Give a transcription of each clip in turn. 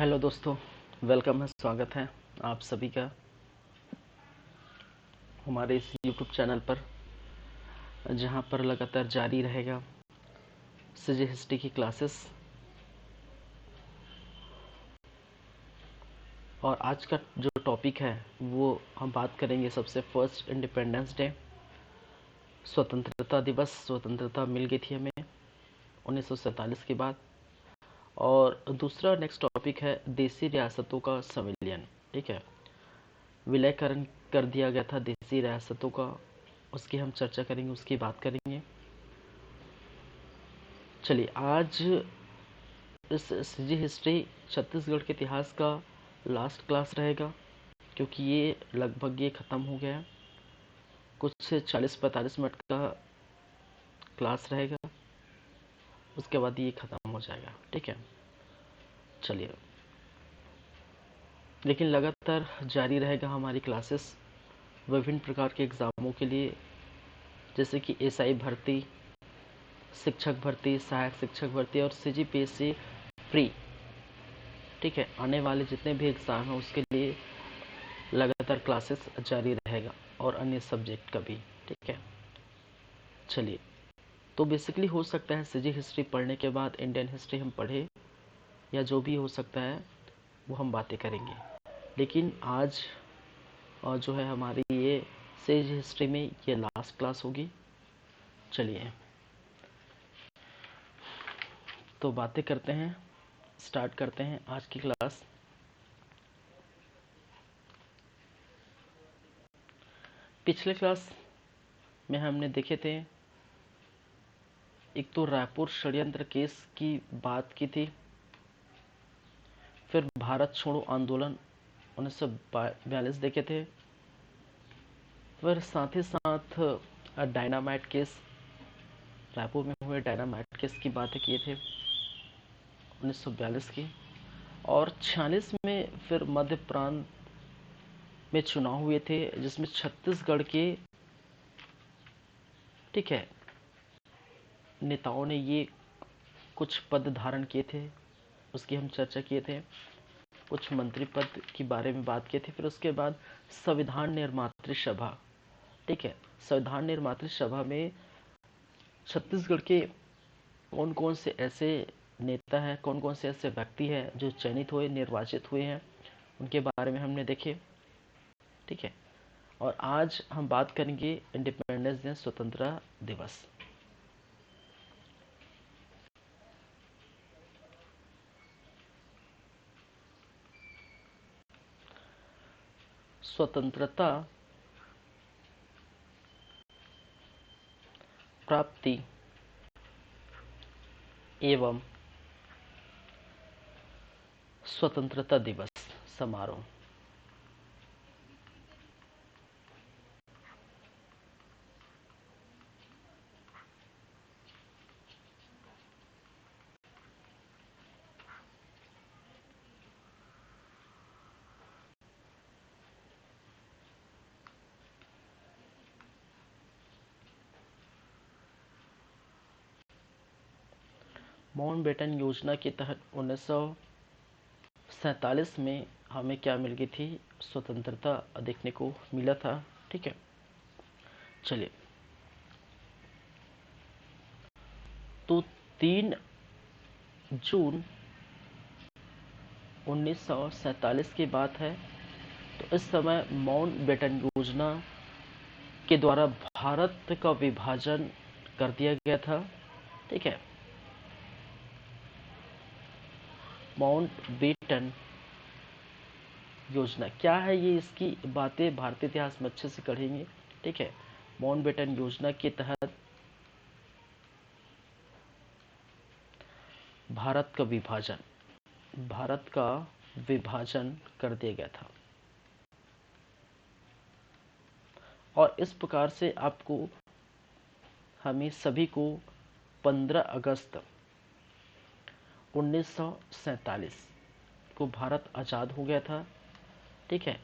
Hello दोस्तों, welcome है, स्वागत है आप सभी का हमारे इस यूट्यूब चैनल पर, जहां पर लगातार जारी रहेगा सीजी हिस्ट्री की क्लासेस। और आज का जो टॉपिक है वो हम बात करेंगे सबसे फर्स्ट इंडिपेंडेंस डे, स्वतंत्रता दिवस। स्वतंत्रता मिल गई थी हमें 1947 के बाद। और दूसरा नेक्स्ट टॉपिक है देसी रियासतों का संविलियन। ठीक है, विलयकरण कर दिया गया था देसी रियासतों का, उसकी हम चर्चा करेंगे, उसकी बात करेंगे। चलिए, आज इस सीजी हिस्ट्री छत्तीसगढ़ के इतिहास का लास्ट क्लास रहेगा, क्योंकि ये लगभग ये ख़त्म हो गया है। कुछ 40-45 मिनट का क्लास रहेगा, उसके बाद ये ख़त्म हो जाएगा। ठीक है, चलिए, लेकिन लगातार जारी रहेगा हमारी क्लासेस विभिन्न प्रकार के एग्ज़ामों के लिए, जैसे कि एसआई भर्ती, शिक्षक भर्ती, सहायक शिक्षक भर्ती और सीजीपीएससी प्री। ठीक है, आने वाले जितने भी एग्ज़ाम हैं उसके लिए लगातार क्लासेस जारी रहेगा, और अन्य सब्जेक्ट का भी। ठीक है, चलिए, तो बेसिकली हो सकता है सीजी हिस्ट्री पढ़ने के बाद इंडियन हिस्ट्री हम पढ़े, या जो भी हो सकता है वो हम बातें करेंगे। लेकिन आज जो है हमारी ये सीजी हिस्ट्री में ये लास्ट क्लास होगी। चलिए, तो बातें करते हैं, स्टार्ट करते हैं आज की क्लास। पिछले क्लास में हमने देखे थे, एक तो रायपुर षड्यंत्र केस की बात की थी, फिर भारत छोड़ो आंदोलन 1942 देखे थे, फिर साथ ही साथ डायनामाइट केस, रायपुर में हुए डायनामाइट केस की बातें किए थे 1942 की। और 46 में फिर मध्य प्रांत में चुनाव हुए थे, जिसमें छत्तीसगढ़ के, ठीक है, नेताओं ने ये कुछ पद धारण किए थे, उसकी हम चर्चा किए थे। कुछ मंत्री पद के बारे में बात किए थे। फिर उसके बाद संविधान निर्मात्री सभा, ठीक है, संविधान निर्मात्री सभा में छत्तीसगढ़ के कौन कौन से ऐसे नेता हैं, कौन कौन से ऐसे व्यक्ति हैं जो चयनित हुए, निर्वाचित हुए हैं, उनके बारे में हमने देखे। ठीक है, और आज हम बात करेंगे इंडिपेंडेंस डे, स्वतंत्रता दिवस। स्वतंत्रता प्राप्ति एवं स्वतंत्रता दिवस समारोह। माउंटबेटन योजना के तहत 1947 में हमें क्या मिल गई थी, स्वतंत्रता देखने को मिला था। ठीक है, चलिए, तो 3 जून 1947 की बात है। तो इस समय माउंटबेटन योजना के द्वारा भारत का विभाजन कर दिया गया था। ठीक है, माउंटबेटन योजना क्या है, ये इसकी बातें भारतीय इतिहास में अच्छे से करेंगे। ठीक है, माउंटबेटन योजना के तहत भारत का विभाजन कर दिया गया था। और इस प्रकार से आपको, हमें सभी को 15 अगस्त 1947 को भारत आज़ाद हो गया था। ठीक है,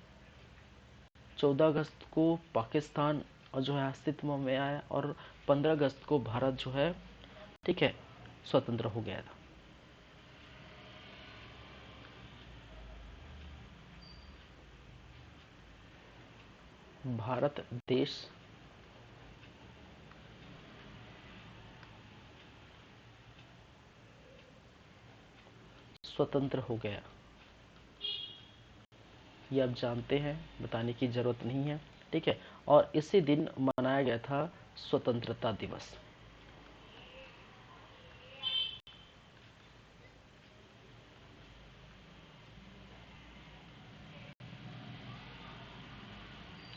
14 अगस्त को पाकिस्तान जो है अस्तित्व में आया, और 15 अगस्त को भारत जो है, ठीक है, स्वतंत्र हो गया था। भारत देश स्वतंत्र हो गया। ये आप जानते हैं, बताने की जरूरत नहीं है, ठीक है। और इसी दिन मनाया गया था स्वतंत्रता दिवस।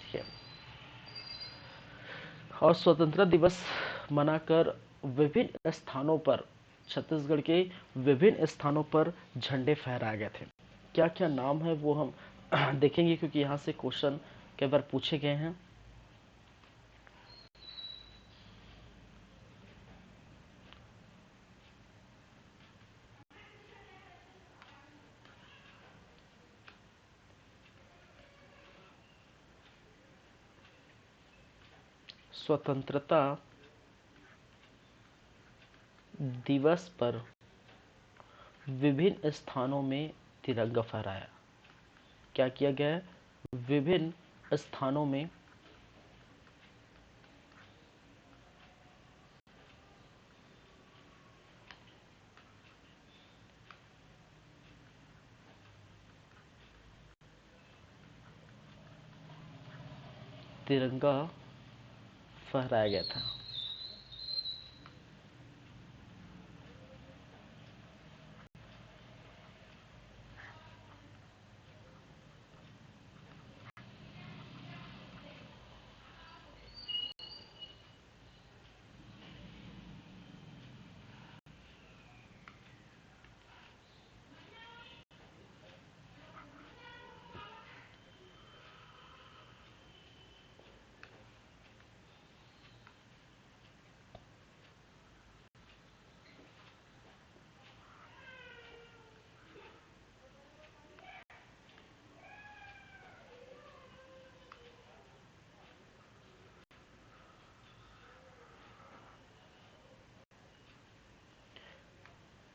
ठीक है। और स्वतंत्रता दिवस मनाकर विभिन्न स्थानों पर, छत्तीसगढ़ के विभिन्न स्थानों पर झंडे फहराए गए थे। क्या क्या नाम है वो हम देखेंगे, क्योंकि यहाँ से क्वेश्चन कई बार पूछे गए हैं। स्वतंत्रता दिवस पर विभिन्न स्थानों में तिरंगा फहराया। क्या किया गया है? विभिन्न स्थानों में तिरंगा फहराया गया था।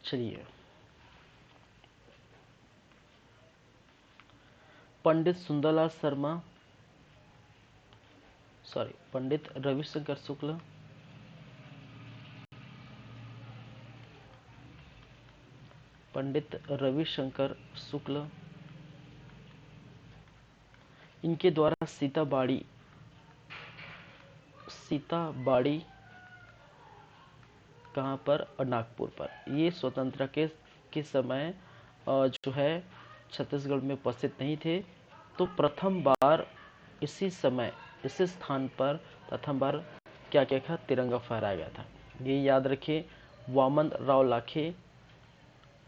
चलिए, पंडित सुंदरलाल शर्मा, सॉरी, पंडित रविशंकर शुक्ल, पंडित रविशंकर शुक्ल, इनके द्वारा सीताबाड़ी कहाँ पर? नागपुर पर। ये स्वतंत्रता के समय जो है छत्तीसगढ़ में उपस्थित नहीं थे। तो प्रथम बार इसी समय, इसी स्थान पर प्रथम बार क्या क्या था? तिरंगा फहराया गया था। ये याद रखिए। वामन राव लाखे,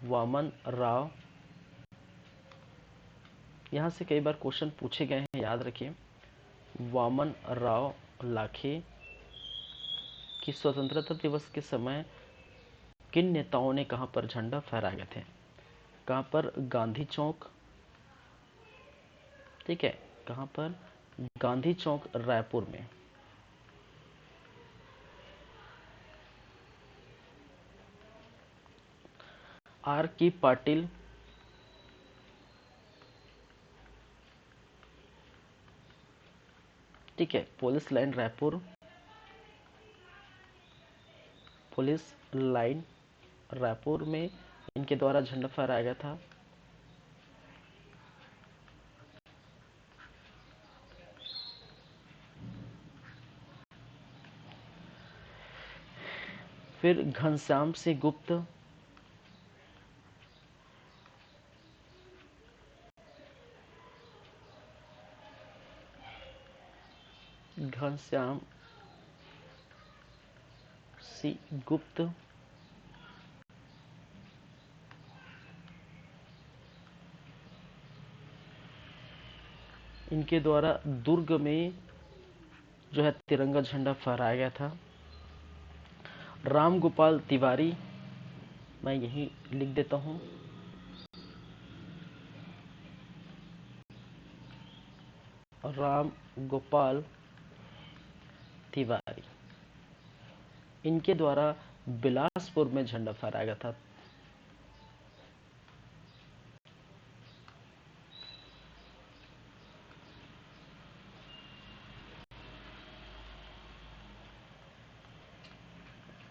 वामन राव, यहाँ से कई बार क्वेश्चन पूछे गए हैं, याद रखिए। वामन राव लाखे की स्वतंत्रता दिवस के समय किन नेताओं ने कहां पर झंडा फहराए गए थे? कहां पर? गांधी चौक, ठीक है। कहां पर? गांधी चौक, रायपुर में। आर की पाटिल, ठीक है, police line Raipur, police line Raipur में इनके द्वारा झंडा फहराया गया था। फिर घनश्याम सिंह गुप्त, घनश्याम सिंह गुप्त, इनके द्वारा दुर्ग में जो है तिरंगा झंडा फहराया गया था। राम गोपाल तिवारी, मैं यही लिख देता हूं। राम गोपाल तिवारी, इनके द्वारा बिलासपुर में झंडा फहराया गया था।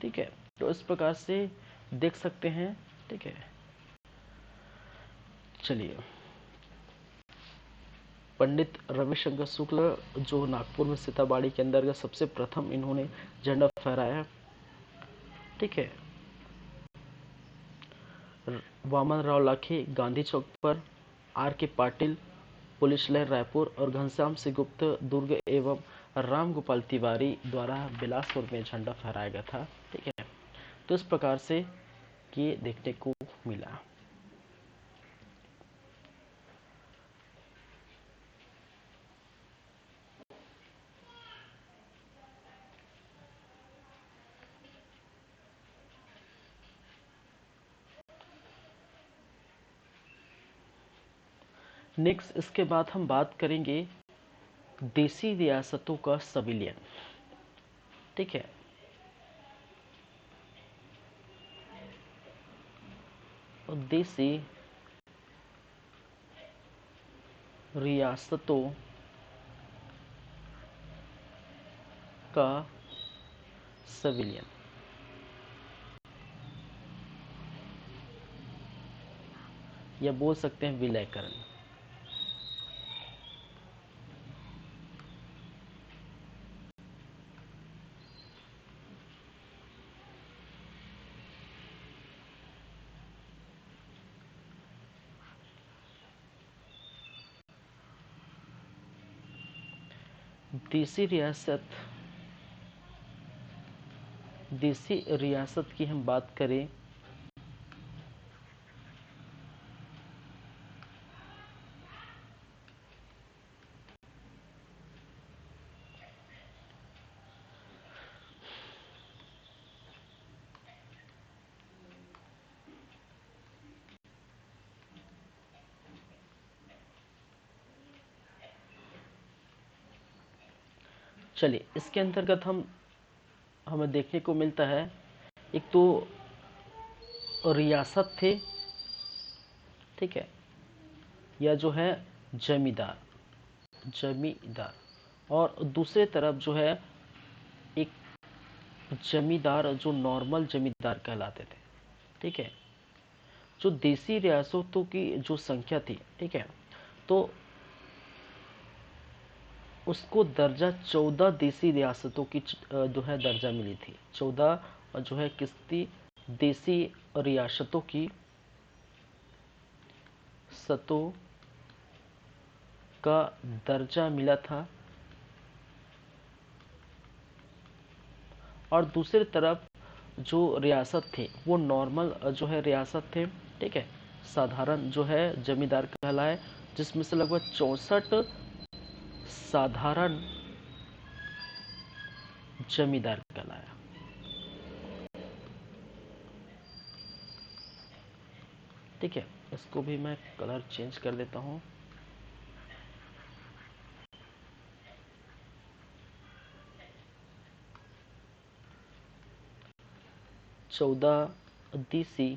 ठीक है, तो इस प्रकार से देख सकते हैं। ठीक है, चलिए, पंडित रविशंकर शुक्ल जो नागपुर में सीताबाड़ी के अंतर्गत सबसे प्रथम इन्होंने झंडा फहराया। ठीक है, वामन राव लाखे गांधी चौक पर, आर के पाटिल पुलिस लाइन रायपुर और घनश्याम सिंह गुप्त दुर्ग एवं राम गोपाल तिवारी द्वारा बिलासपुर में झंडा फहराया गया था। ठीक है, तो इस प्रकार से ये देखने को मिला। नेक्स्ट, इसके बाद हम बात करेंगे देसी रियासतों का संविलियन। ठीक है, और देसी रियासतों का संविलियन। या बोल सकते हैं विलयकरण। देसी रियासत की हम बात करें चलिए, इसके अंतर्गत हमें देखने को मिलता है, एक तो रियासत थे। ठीक है, या जो है जमींदार, और दूसरे तरफ जो है एक जमींदार जो नॉर्मल जमींदार कहलाते थे। ठीक है, जो देसी रियासतों की जो संख्या थी, ठीक है, तो उसको दर्जा 14 देसी रियासतों की जो है दर्जा मिली थी। 14 जो है किसकी देसी रियासतों की सतों का दर्जा मिला था। और दूसरी तरफ जो रियासत थे वो नॉर्मल जो है रियासत थे। ठीक है, साधारण जो है जमींदार कहलाए, जिसमें से लगभग 64 साधारण जमींदार कहलाया। ठीक है, इसको भी मैं कलर चेंज कर देता हूँ। चौदह देसी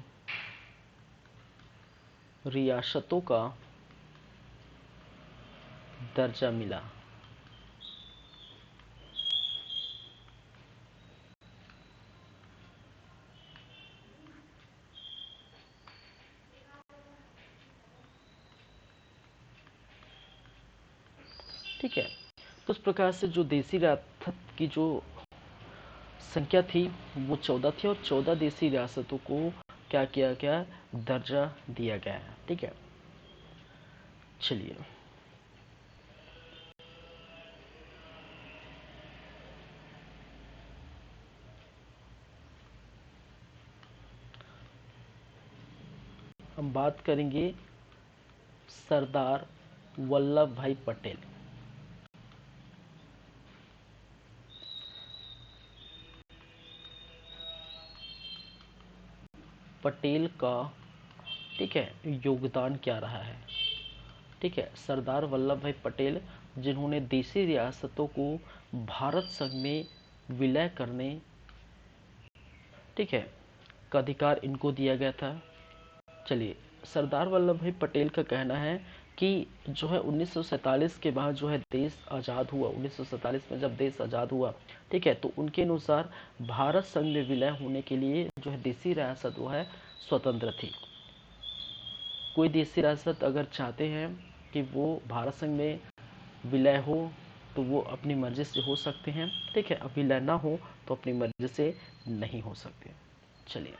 रियासतों का दर्जा मिला। ठीक है, तो इस प्रकार से जो देसी रियासत की जो संख्या थी वो 14 थी, और 14 देसी रियासतों को क्या किया गया, दर्जा दिया गया है। ठीक है, चलिए, हम बात करेंगे सरदार वल्लभ भाई पटेल। पटेल का, ठीक है, योगदान क्या रहा है। ठीक है, सरदार वल्लभ भाई पटेल जिन्होंने देसी रियासतों को भारत संघ में विलय करने, ठीक है, का अधिकार इनको दिया गया था। चलिए, सरदार वल्लभ भाई पटेल का कहना है कि जो है 1947 के बाद जो है देश आज़ाद हुआ, 1947 में जब देश आज़ाद हुआ, ठीक है, तो उनके अनुसार भारत संघ में विलय होने के लिए जो है देसी रियासत वो है स्वतंत्र थी। कोई देसी रियासत अगर चाहते हैं कि वो भारत संघ में विलय हो तो वो अपनी मर्जी से हो सकते हैं, ठीक है, अब विलय ना हो तो अपनी मर्जी से नहीं हो सकते। चलिए,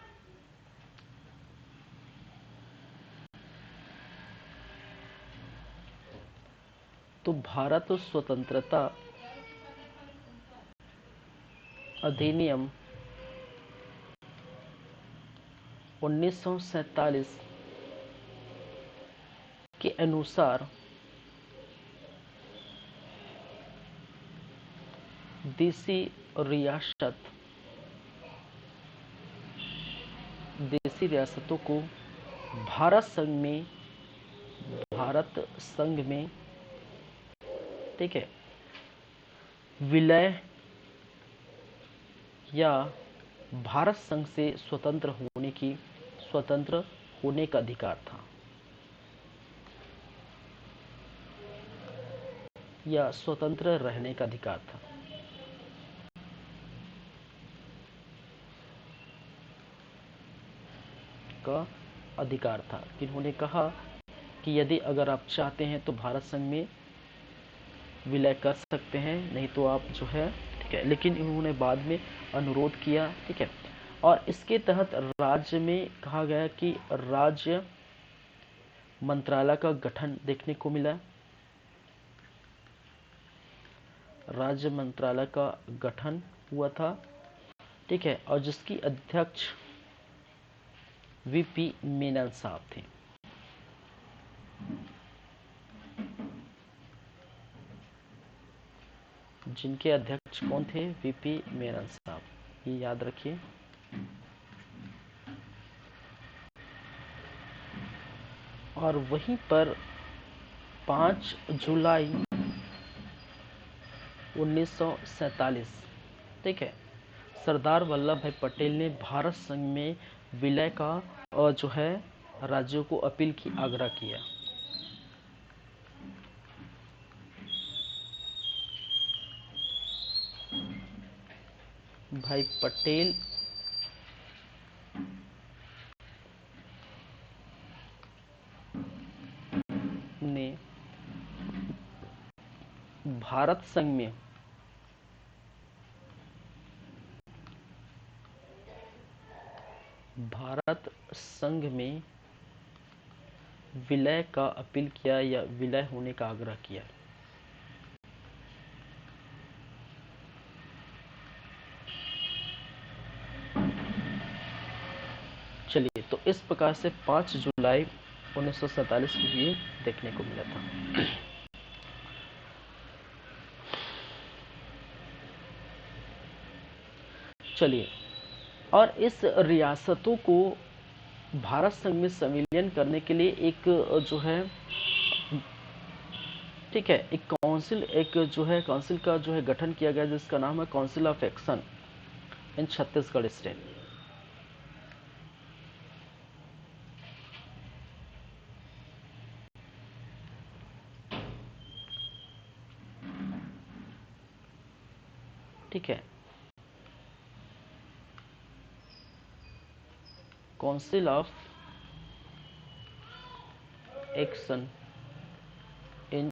तो भारत स्वतंत्रता अधिनियम 1947 के अनुसार देसी रियासतों को भारत संघ में ठीक है विलय या भारत संघ से स्वतंत्र होने का अधिकार था, या स्वतंत्र रहने का अधिकार था। इन्होंने कहा कि यदि अगर आप चाहते हैं तो भारत संघ में विलय कर सकते हैं, नहीं तो आप जो है, ठीक है, लेकिन इन्होंने बाद में अनुरोध किया, ठीक है, और इसके तहत राज्य में कहा गया कि राज्य मंत्रालय का गठन देखने को मिला। राज्य मंत्रालय का गठन हुआ था, ठीक है, और जिसकी अध्यक्ष वीपी मेनन साहब थे। जिनके अध्यक्ष कौन थे? वीपी मेनन साहब, ये याद रखिए। और वहीं पर 5 जुलाई 1947, ठीक है, सरदार वल्लभ भाई पटेल ने भारत संघ में विलय का जो है राज्यों को अपील की, आग्रह किया। भाई पटेल ने भारत संघ में विलय का अपील किया या विलय होने का आग्रह किया। चलिए, तो इस प्रकार से 5 जुलाई 1947 को ये देखने को मिला था। चलिए, और इस रियासतों को भारत संघ में संविलियन करने के लिए एक जो है, ठीक है, एक काउंसिल का जो है गठन किया गया, जिसका नाम है council of action in Chhattisgarh state. ठीक है, council of action in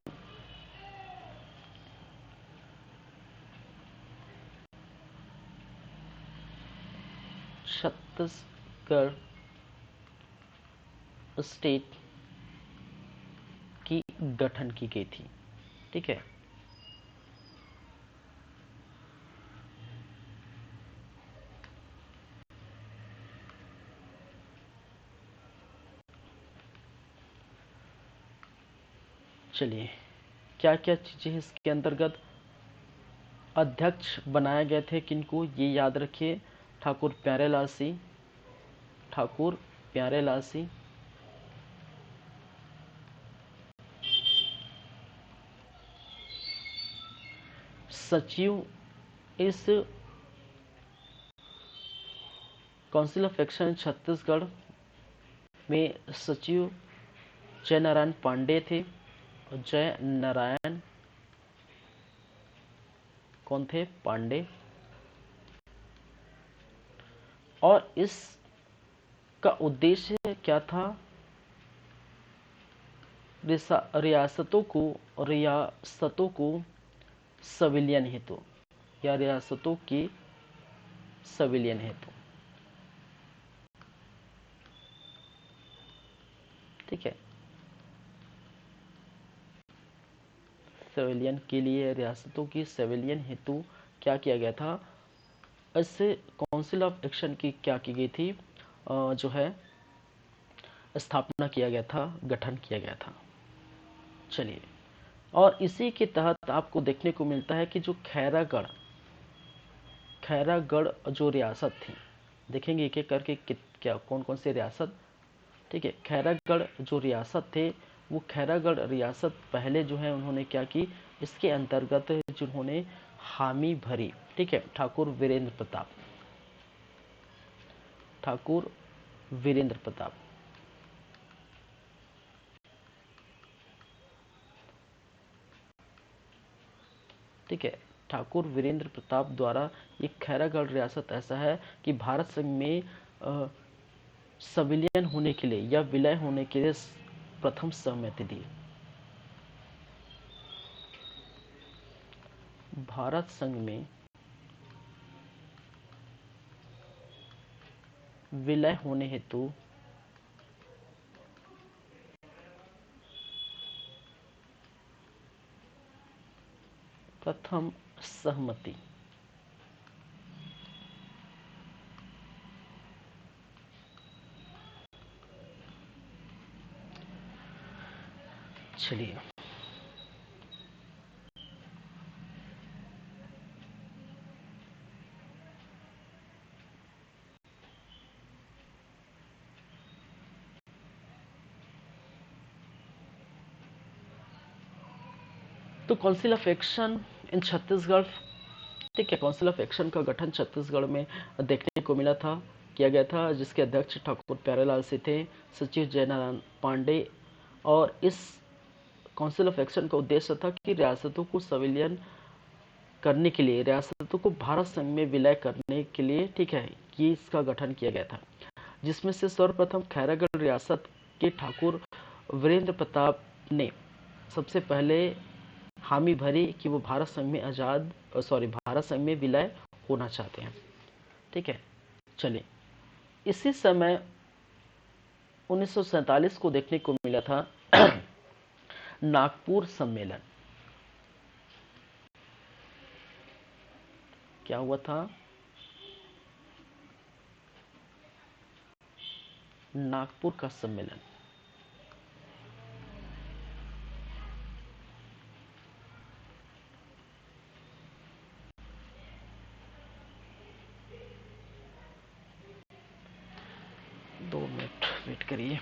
Chhattisgarh state की गठन की गई थी, ठीक है। चलिए, क्या क्या चीजें इसके अंतर्गत अध्यक्ष बनाए गए थे, किनको, ये याद रखिए। ठाकुर प्यारेलाल सिंह, सचिव इस काउंसिल ऑफ एक्शन छत्तीसगढ़ में सचिव जयनारायण पांडे थे, जय नारायण कौन थे? पांडे। और इसका उद्देश्य क्या था? रियासतों को संविलियन हेतु, या रियासतों की संविलियन हेतु, ठीक है, सिविलियन के लिए, रियासतों की सिविलियन हेतु क्या किया गया था? इससे काउंसिल ऑफ एक्शन की क्या की गई थी? जो है स्थापना किया गया था, गठन किया गया था। चलिए, और इसी के तहत आपको देखने को मिलता है कि जो खैरागढ़ जो रियासत थी, देखेंगे एक एक करके क्या कौन कौन से रियासत, ठीक है। खैरागढ़ जो रियासत थे, वो खैरागढ़ रियासत पहले जो है उन्होंने क्या की, इसके अंतर्गत जिन्होंने हामी भरी, ठीक है, ठाकुर वीरेंद्र प्रताप, ठीक है, ठाकुर वीरेंद्र प्रताप द्वारा ये खैरागढ़ रियासत ऐसा है कि भारत संघ में संविलियन होने के लिए या विलय होने के लिए प्रथम सहमति दी। भारत संघ में विलय होने हेतु प्रथम सहमति। चलिए, तो council of action in Chhattisgarh, ठीक है, काउंसिल ऑफ एक्शन का गठन छत्तीसगढ़ में देखने को मिला था, किया गया था, जिसके अध्यक्ष ठाकुर प्यारेलाल से थे, सचिव जयनारायण पांडे। और इस काउंसिल ऑफ एक्शन का उद्देश्य था कि रियासतों को संविलियन करने के लिए, रियासतों को भारत संघ में विलय करने के लिए, ठीक है, ये इसका गठन किया गया था, जिसमें से सर्वप्रथम खैरागढ़ रियासत के ठाकुर वीरेंद्र प्रताप ने सबसे पहले हामी भरी कि वो भारत संघ में विलय होना चाहते हैं, ठीक है। चलिए, इसी समय 1947 को देखने को मिला था नागपुर सम्मेलन। क्या हुआ था? नागपुर का सम्मेलन। दो मिनट वेट करिए।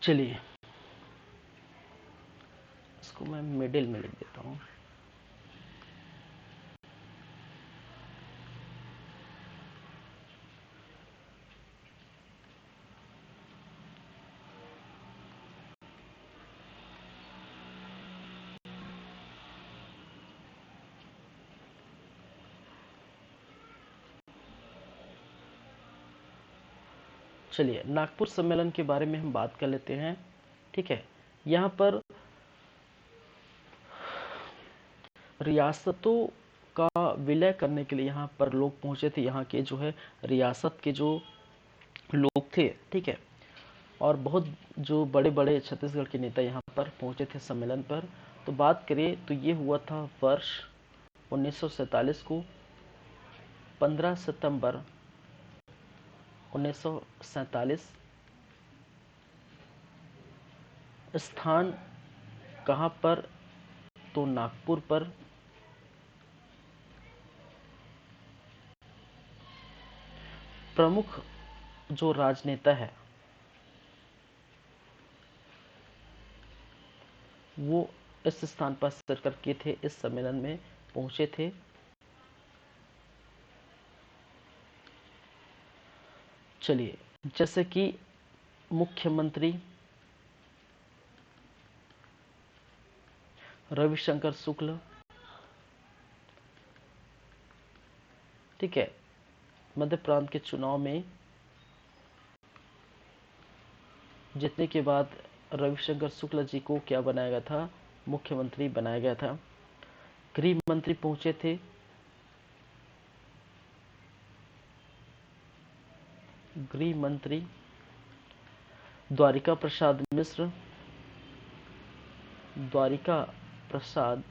चलिए, इसको मैं मिडिल में लिख देता हूँ। चलिए, नागपुर सम्मेलन के बारे में हम बात कर लेते हैं, ठीक है। यहाँ पर रियासतों का विलय करने के लिए यहाँ पर लोग पहुंचे थे, यहाँ के जो है रियासत के जो लोग थे, ठीक है, और बहुत जो बड़े बड़े छत्तीसगढ़ के नेता यहाँ पर पहुंचे थे सम्मेलन पर। तो बात करें तो ये हुआ था वर्ष 1947 को, 15 सितंबर 1947 स्थान कहाँ पर, तो नागपुर पर। प्रमुख जो राजनेता है वो इस स्थान पर शिरकत किए थे, इस सम्मेलन में पहुंचे थे। चलिए, जैसे कि मुख्यमंत्री रविशंकर शुक्ल, ठीक है, मध्य प्रांत के चुनाव में जीतने के बाद रविशंकर शुक्ल जी को क्या बनाया गया था, मुख्यमंत्री बनाया गया था। गृह मंत्री पहुंचे थे, गृह मंत्री द्वारिका प्रसाद मिश्र, द्वारिका प्रसाद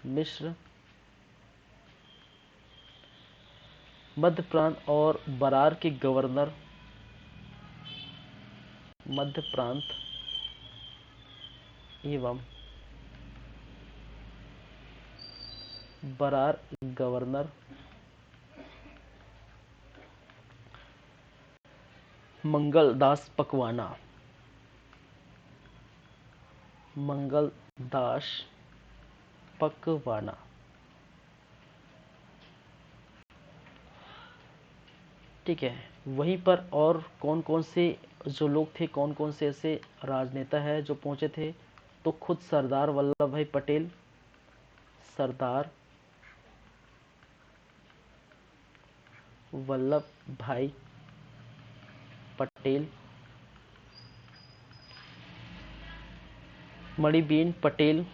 मिश्र। मध्य प्रांत और बरार के गवर्नर, मध्य प्रांत एवं बरार गवर्नर मंगलदास पकवाना, मंगलदास पकवाना, ठीक है। वहीं पर और कौन कौन से जो लोग थे, कौन कौन से ऐसे राजनेता है जो पहुंचे थे, तो खुद सरदार वल्लभ भाई पटेल, सरदार वल्लभ भाई पटेल, मणिबेन पटेल,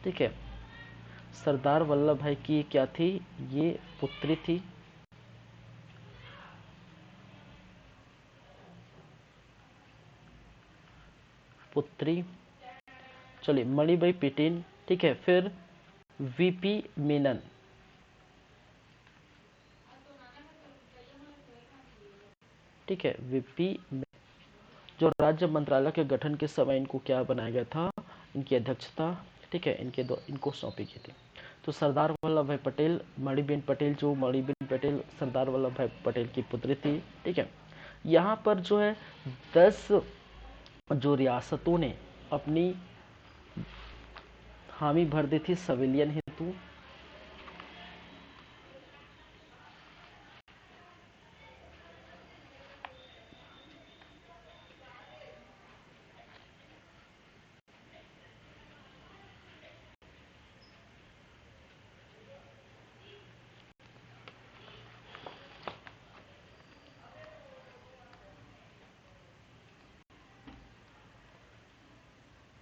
ठीक है। सरदार वल्लभ भाई की क्या थी, ये पुत्री थी, पुत्री। चलिए, मणिभाई पटेल, ठीक है। फिर वीपी मेनन, ठीक है, वीपी जो राज्य मंत्रालय के गठन के समय इनको क्या बनाया गया था, इनकी अध्यक्षता, ठीक है, इनको सौंपी गई थी। तो सरदार वल्लभ भाई पटेल, मणिबेन पटेल, जो मणिबेन पटेल सरदार वल्लभ भाई पटेल की पुत्री थी, ठीक है। यहाँ पर जो है 10 जो रियासतों ने अपनी हामी भर दी थी संविलियन हेतु।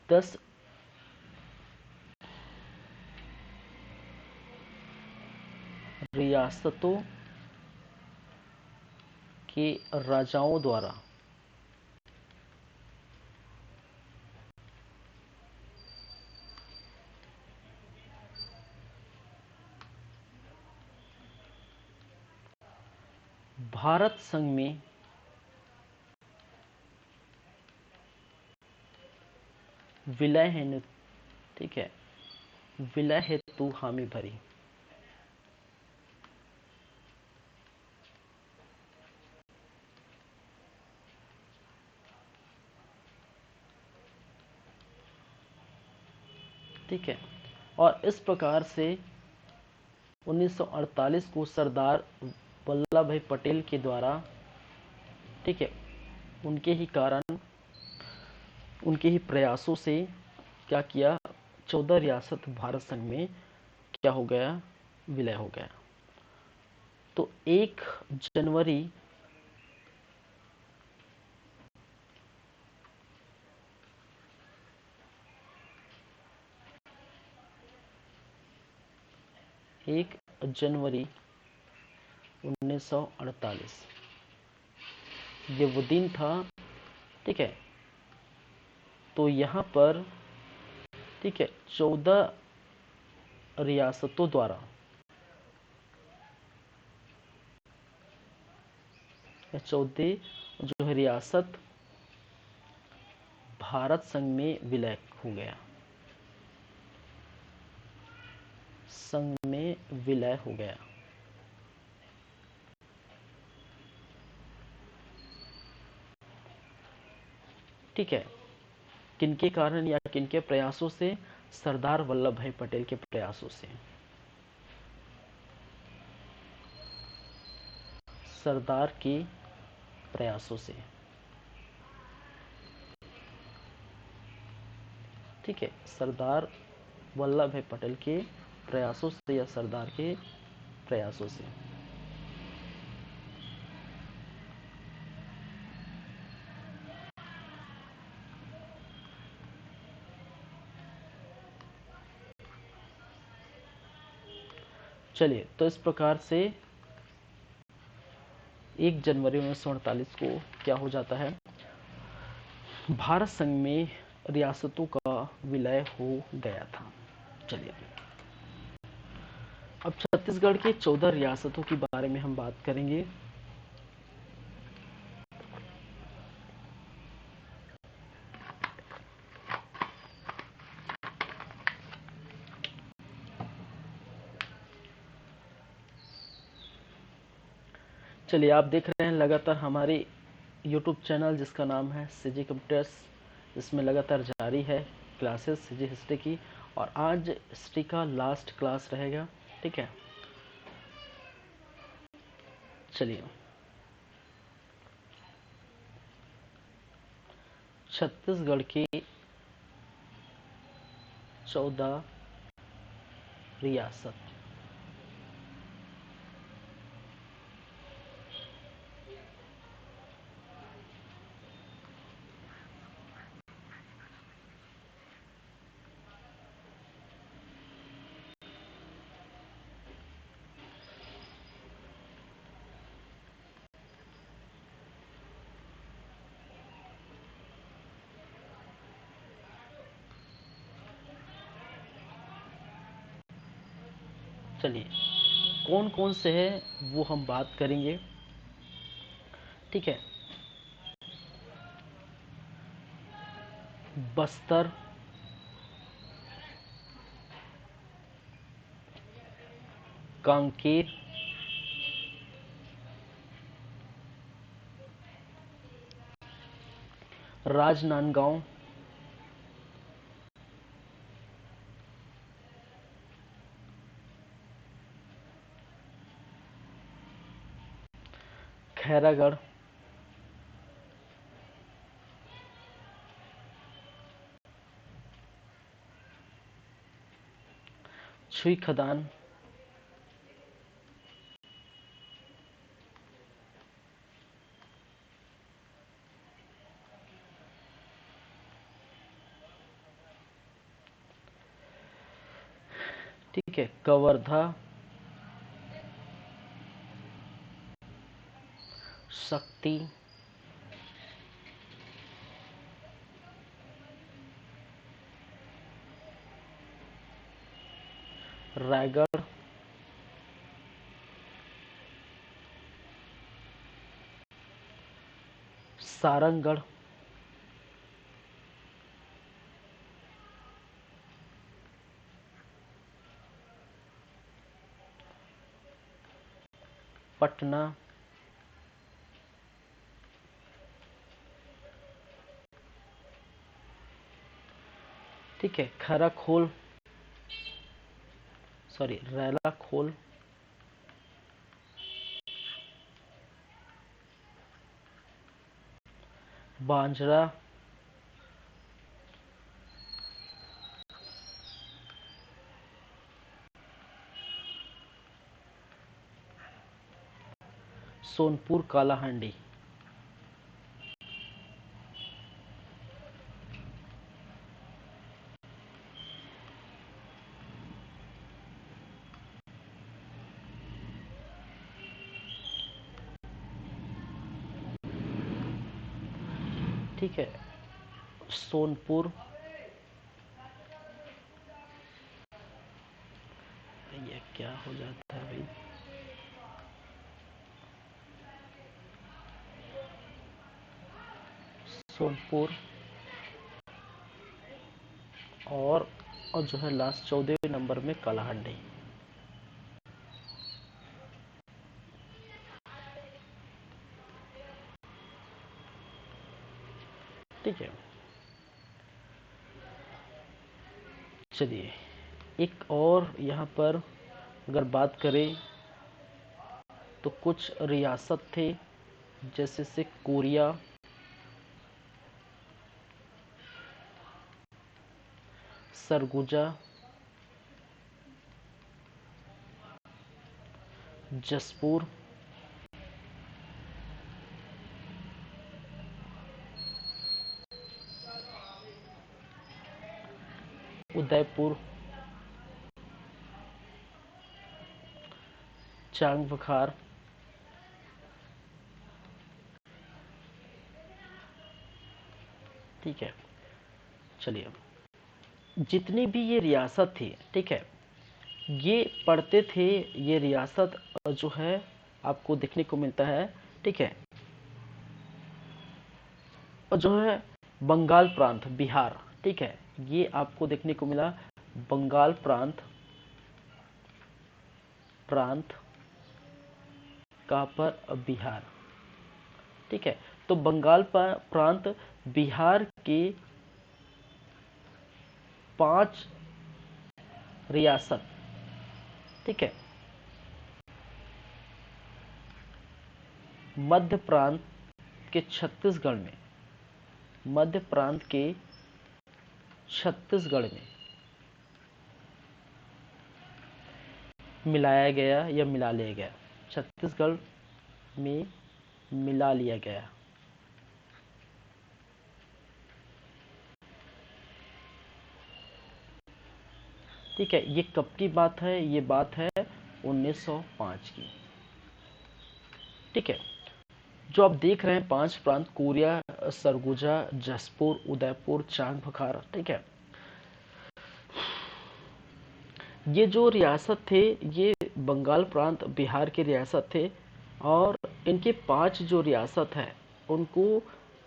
दस रियासतों के राजाओं द्वारा भारत संघ में विलय हेतु, ठीक है, विलय हेतु हामी भरी। ठीक है। और इस प्रकार से 1948 को सरदार वल्लभ भाई पटेल के द्वारा, ठीक है, उनके ही कारण, उनके ही प्रयासों से क्या किया, 14 रियासत भारत संघ में क्या हो गया, विलय हो गया। तो 1 जनवरी 1 जनवरी 1948 ये वो दिन था, ठीक है। तो यहाँ पर, ठीक है, 14 रियासतों द्वारा या 14 जो है रियासत भारत संघ में विलय हो गया, संघ में विलय हो गया। ठीक है, किनके कारण या किनके प्रयासों से? सरदार वल्लभ भाई पटेल के प्रयासों से, सरदार के प्रयासों से। ठीक है, सरदार वल्लभ भाई पटेल के प्रयासों से या सरदार के प्रयासों से। चलिए, तो इस प्रकार से 1 जनवरी 1948 को क्या हो जाता है? भारत संघ में रियासतों का विलय हो गया था। चलिए, अब छत्तीसगढ़ के 14 रियासतों के बारे में हम बात करेंगे। चलिए, आप देख रहे हैं लगातार हमारे YouTube चैनल जिसका नाम है सीजी कंप्यूटर्स, इसमें लगातार जारी है क्लासेस सीजी हिस्ट्री की, और आज हिस्ट्री का लास्ट क्लास रहेगा। ठीक है, चलिए, छत्तीसगढ़ की 14 रियासत। चलिए, कौन कौन से हैं वो हम बात करेंगे। ठीक है, बस्तर, कांकेर, राजनांदगांव, खैरागढ़, छुई खदान, ठीक है, कवर्धा, शक्ति, रायगढ़, सारंगगढ़, पटना, ठीक है, खैराखोल, सॉरी रैलाखोल, बांजरा, सोनपुर, कालाहांडी। ठीक है, सोनपुर, हो जाता है भाई। सोनपुर और जो है लास्ट 14वें नंबर में कालाहांडी। ठीक है, चलिए एक और यहाँ पर अगर बात करें तो कुछ रियासत थे जैसे से कोरिया, सरगुजा, जसपुर, उदयपुर, चांग बखार, ठीक है। चलिए जितनी भी ये रियासत थी, ठीक है, ये पढ़ते थे, ये रियासत जो है आपको देखने को मिलता है, ठीक है, और जो है बंगाल प्रांत, बिहार, ठीक है, ये आपको देखने को मिला बंगाल प्रांत, प्रांत कहाँ पर, बिहार, ठीक है। तो बंगाल प्रांत बिहार के 5 रियासत, ठीक है, मध्य प्रांत के छत्तीसगढ़ में, मध्य प्रांत के छत्तीसगढ़ में मिलाया गया या मिला लिया गया, छत्तीसगढ़ में मिला लिया गया। ठीक है, ये कब की बात है, ये बात है 1905 की। ठीक है, जो आप देख रहे हैं 5 प्रांत, कोरिया, सरगुजा, जसपुर, उदयपुर, चांग बखार, ठीक है, ये जो रियासत थे ये बंगाल प्रांत बिहार के रियासत थे, और इनके 5 जो रियासत है उनको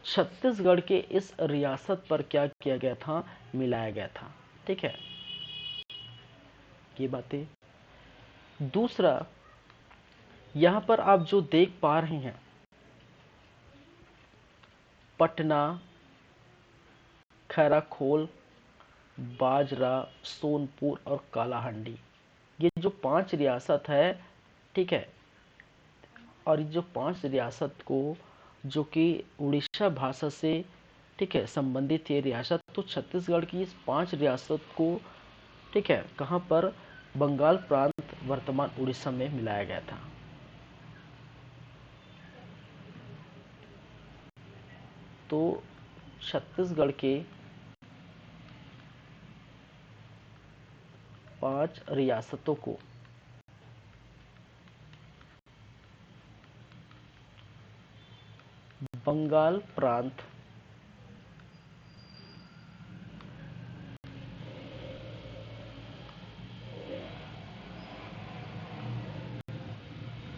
छत्तीसगढ़ के इस रियासत पर क्या किया गया था, मिलाया गया था। ठीक है, ये बातें। दूसरा, यहां पर आप जो देख पा रहे हैं पटना, खैराखोल, बाजरा, सोनपुर और कालाहांडी, ये जो 5 रियासत है, ठीक है, और ये जो 5 रियासत को जो कि उड़ीसा भाषा से, ठीक है, संबंधित ये रियासत, तो छत्तीसगढ़ की इस 5 रियासत को, ठीक है, कहां पर, बंगाल प्रांत वर्तमान उड़ीसा में मिलाया गया था। तो छत्तीसगढ़ के 5 रियासतों को बंगाल प्रांत,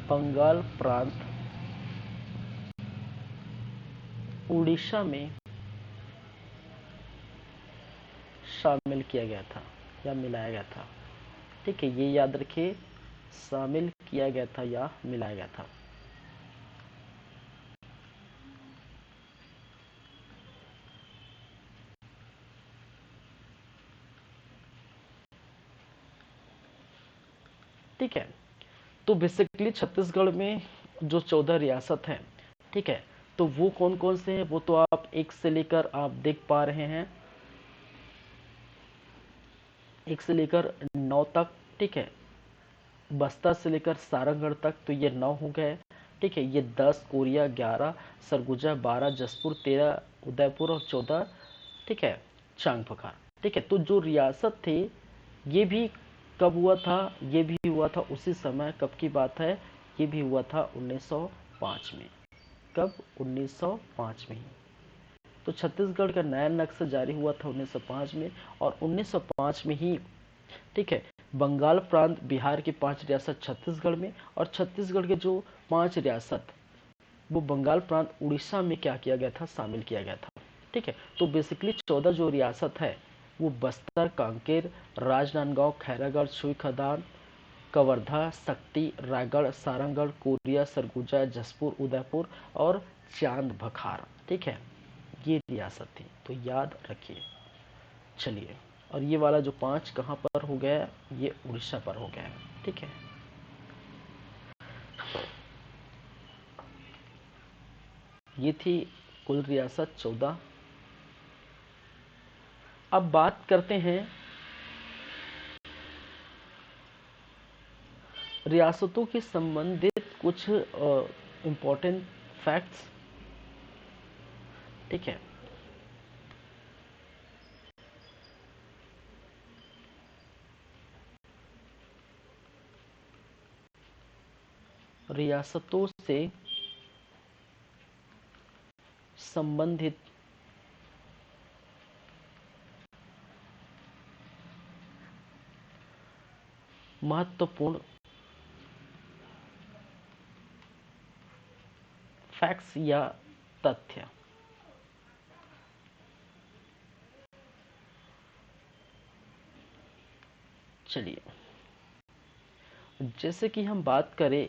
बंगाल प्रांत उड़ीसा में शामिल किया गया था या मिलाया गया था। ठीक है, ये याद रखिए, शामिल किया गया था या मिलाया गया था। ठीक है, तो बेसिकली छत्तीसगढ़ में जो 14 रियासत हैं, ठीक है, तो वो कौन कौन से हैं वो तो आप 1 से लेकर आप देख पा रहे हैं, 1 से लेकर 9 तक, ठीक है, बस्तर से लेकर सारंगढ़ तक, तो ये 9 हो गए। ठीक है, ये 10 कोरिया, 11 सरगुजा, 12 जसपुर, 13 उदयपुर और 14, ठीक है, चांग पखार। ठीक है, तो जो रियासत थे ये भी कब हुआ था, ये भी हुआ था उसी समय, कब की बात है, ये भी हुआ था 1905 में। कब, 1905 में ही। तो छत्तीसगढ़ का नया नक्शा जारी हुआ था 1905 में, और 1905 में ही, ठीक है, बंगाल प्रांत बिहार की 5 रियासत छत्तीसगढ़ में, और छत्तीसगढ़ के जो 5 रियासत वो बंगाल प्रांत उड़ीसा में क्या किया गया था, शामिल किया गया था। ठीक है, तो बेसिकली 14 जो रियासत है वो बस्तर, कांकेर, राजनांदगांव, खैरागढ़, छुई खदान, कवर्धा, शक्ति, रायगढ़, सारंगढ़, कोरिया, सरगुजा, जसपुर, उदयपुर और चांद बखार। ठीक है, ये रियासत थी, तो याद रखिए। चलिए, और ये वाला जो 5 कहाँ पर हो गया, ये उड़ीसा पर हो गया। ठीक है, ये थी कुल रियासत 14। अब बात करते हैं रियासतों के संबंधित कुछ इम्पोर्टेंट फैक्ट्स। ठीक है, रियासतों से संबंधित महत्वपूर्ण फैक्ट्स या तथ्य। चलिए, जैसे कि हम बात करें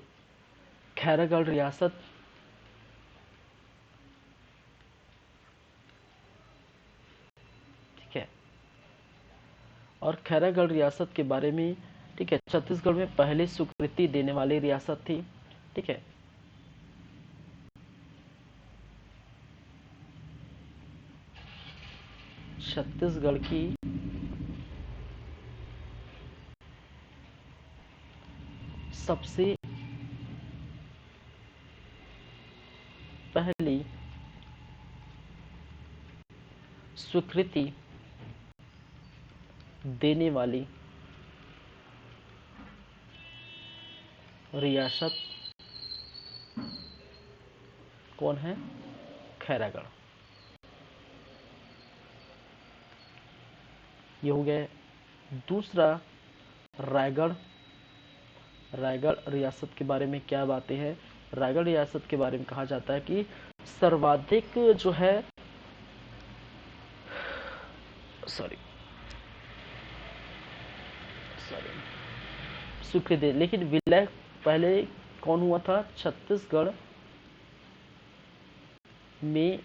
खैरागढ़ रियासत, ठीक है, और खैरागढ़ रियासत के बारे में, ठीक है, छत्तीसगढ़ में पहले स्वीकृति देने वाली रियासत थी। ठीक है, छत्तीसगढ़ की सबसे पहली स्वीकृति देने वाली रियासत कौन है, खैरागढ़। ये हो गया। दूसरा, रायगढ़। रायगढ़ रियासत के बारे में क्या बातें हैं, रायगढ़ रियासत के बारे में कहा जाता है कि सर्वाधिक जो है, सॉरी सॉरी स्वीकृति, लेकिन विलय पहले कौन हुआ था, छत्तीसगढ़ में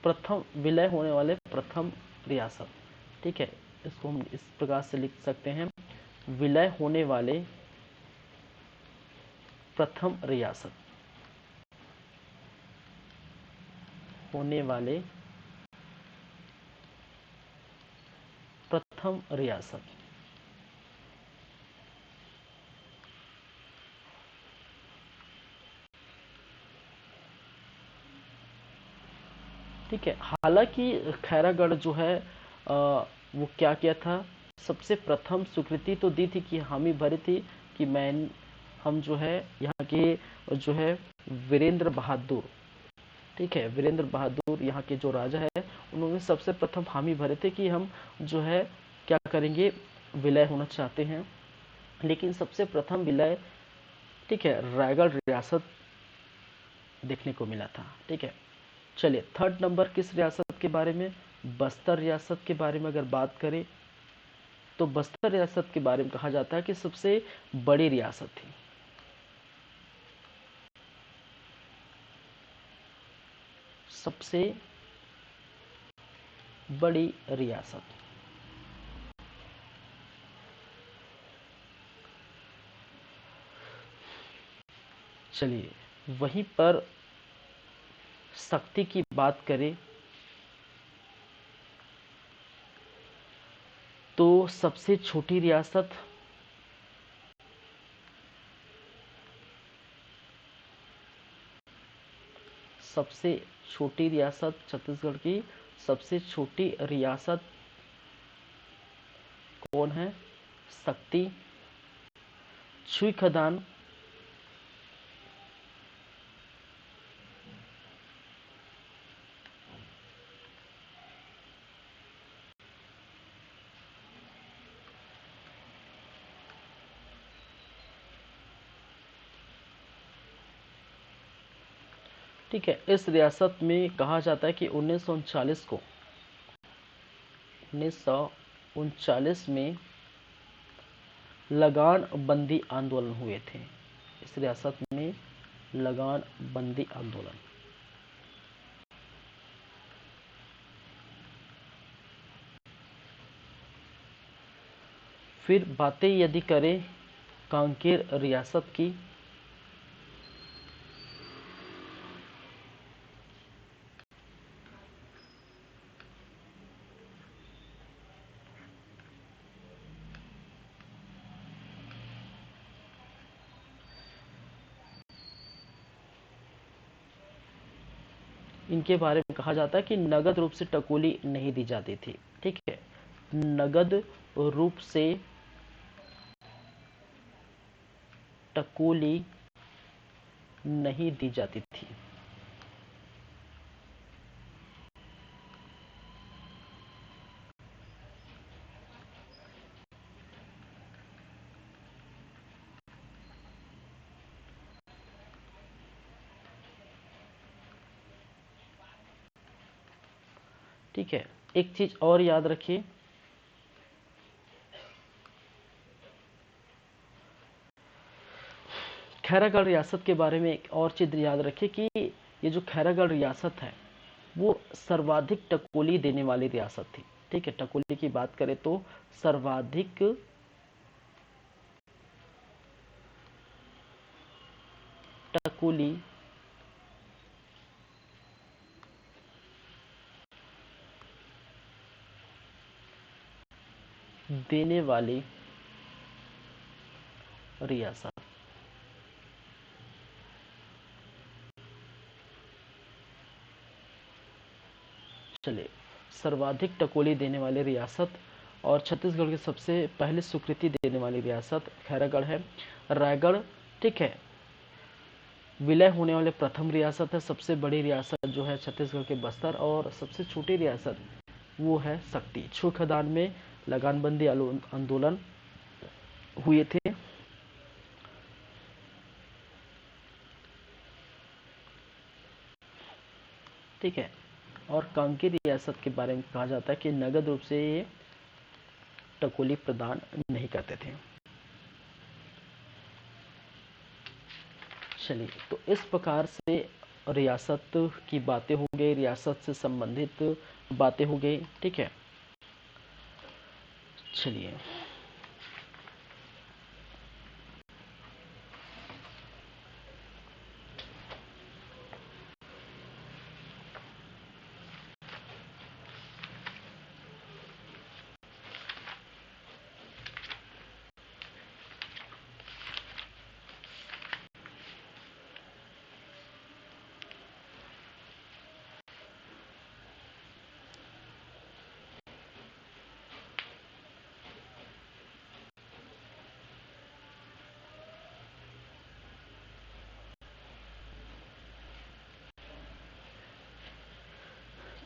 प्रथम विलय होने वाले प्रथम रियासत। ठीक है, इसको हम इस प्रकार से लिख सकते हैं, विलय होने वाले प्रथम रियासत, होने वाले प्रथम रियासत। ठीक है, हालांकि खैरागढ़ जो है वो क्या किया था, सबसे प्रथम स्वीकृति तो दी थी कि हामी भरी थी कि मैं हम जो है यहाँ के जो है वीरेंद्र बहादुर, ठीक है, वीरेंद्र बहादुर यहाँ के जो राजा है, उन्होंने सबसे प्रथम हामी भरे थे कि हम जो है क्या करेंगे, विलय होना चाहते हैं। लेकिन सबसे प्रथम विलय, ठीक है, रायगढ़ रियासत देखने को मिला था। ठीक है, चलिए, थर्ड नंबर किस रियासत के बारे में, बस्तर रियासत के बारे में अगर बात करें तो बस्तर रियासत के बारे में कहा जाता है कि सबसे बड़ी रियासत थी। सबसे बड़ी रियासत। चलिए, वहीं पर शक्ति की बात करें तो सबसे छोटी रियासत, सबसे छोटी रियासत छत्तीसगढ़ की सबसे छोटी रियासत कौन है, शक्ति। छुई खदान ठीक है। इस रियासत में कहा जाता है कि 1939 में लगान बंदी आंदोलन हुए थे। इस रियासत में लगान बंदी आंदोलन। फिर बातें यदि करें कांकेर रियासत की, इनके बारे में कहा जाता है कि नगद रूप से टकोली नहीं दी जाती थी। ठीक है, नगद रूप से टकोली नहीं दी जाती थी। ठीक है, एक चीज और याद रखिए, खैरागढ़ रियासत के बारे में एक और चीज याद रखिए कि ये जो खैरागढ़ रियासत है वो सर्वाधिक टकोली देने वाली रियासत थी। ठीक है, टकोली की बात करें तो सर्वाधिक टकोली देने वाली रियासत। चलिए, सर्वाधिक टकोली देने वाली रियासत और छत्तीसगढ़ की सबसे पहले स्वीकृति देने वाली रियासत खैरागढ़ है। रायगढ़, ठीक है, विलय होने वाले प्रथम रियासत है। सबसे बड़ी रियासत जो है छत्तीसगढ़ के बस्तर, और सबसे छोटी रियासत वो है सक्ती। छू खदान में लगानबंदी आंदोलन हुए थे। ठीक है, और कांकेर रियासत के बारे में कहा जाता है कि नगद रूप से ये टकोली प्रदान नहीं करते थे। चलिए, तो इस प्रकार से रियासत की बातें हो गई, रियासत से संबंधित बातें हो गई। ठीक है, चलिए,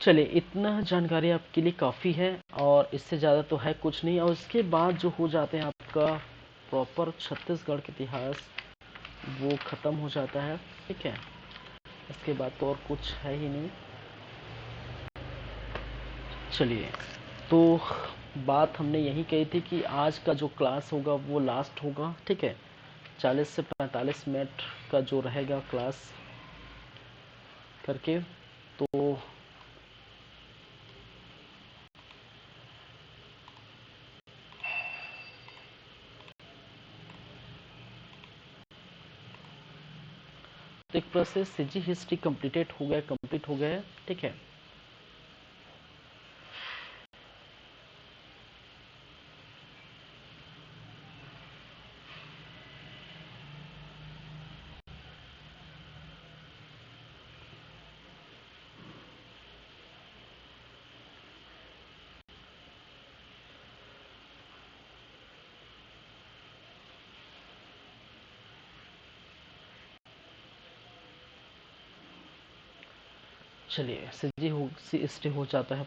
चलिए, इतना जानकारी आपके लिए काफ़ी है और इससे ज़्यादा तो है कुछ नहीं। और इसके बाद जो हो जाते हैं आपका प्रॉपर छत्तीसगढ़ का इतिहास वो ख़त्म हो जाता है। ठीक है, इसके बाद तो और कुछ है ही नहीं। चलिए, तो बात हमने यही कही थी कि आज का जो क्लास होगा वो लास्ट होगा। ठीक है, 40 से 45 मिनट का जो रहेगा क्लास करके, तो एक प्रोसेस सीजी हिस्ट्री कंप्लीट हो गया है। ठीक है, चलिए, हिस्ट्री हो जाता है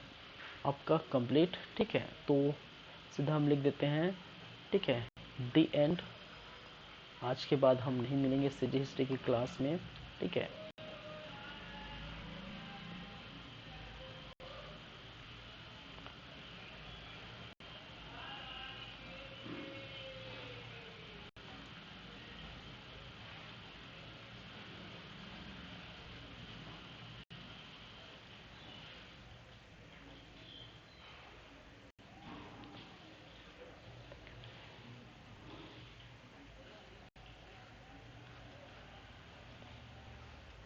आपका कंप्लीट। ठीक है, तो सीधा हम लिख देते हैं। ठीक है, द एंड। आज के बाद हम नहीं मिलेंगे सीजी हिस्ट्री की क्लास में। ठीक है,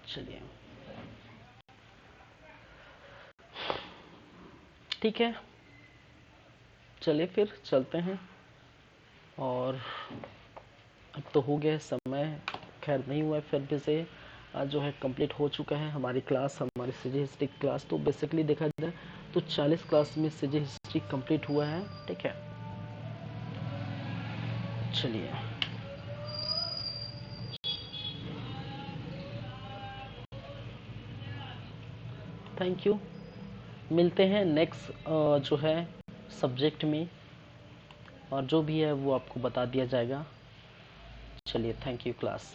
चलिए ठीक है, चलिए फिर चलते हैं। और अब तो हो गया समय, खैर नहीं हुआ है, फिर भी से आज जो है कंप्लीट हो चुका है हमारी क्लास, हमारी सीजी हिस्ट्री क्लास। तो बेसिकली देखा जाए तो 40 क्लास में सीजी हिस्ट्री कंप्लीट हुआ है। ठीक है, चलिए थैंक यू। मिलते हैं नेक्स्ट जो है सब्जेक्ट में, और जो भी है वो आपको बता दिया जाएगा। चलिए थैंक यू क्लास।